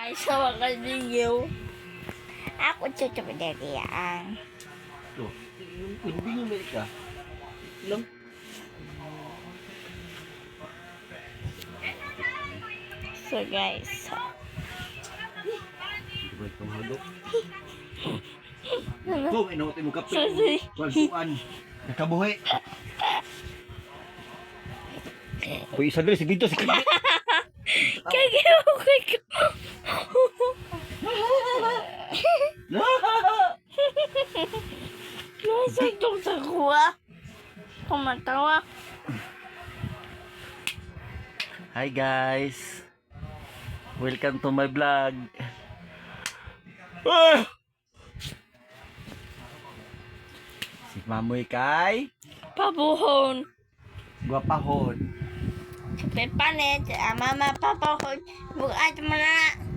Ay, sawa ka ninyo. Ako tutumadariyan. Tuh, bingung mereka. Belum. So guys, Buat penghadap. Tuh, eno temu kape. Sorry. Kuan. Nakabuhi. Kuy isa diri sige sige. kaya ko. Nasa itong sa kuha. Kumatawa. Hi guys. Welcome to my vlog. Si Mamoy kay Pabuhon. guapahon. Sabi panet, mama pabuhon. Bukat mo na.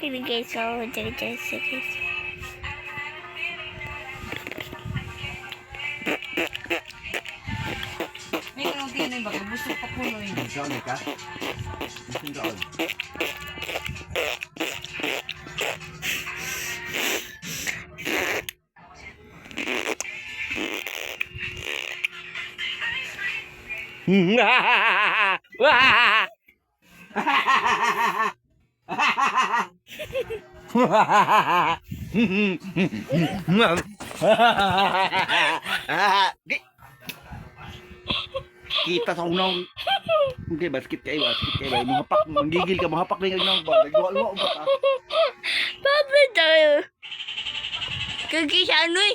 Kini guys, so jadi guys. May kanong din yung baga, busog pa kuno yun. Ikaw ni ka? Ikaw. Kita sa unaw. Hindi, basket kayo. Mahapak, manggigil ka, mahapak na yung unaw ba? Nagluwa-luwa ba ta? Papi tayo. Kagi sa ano eh.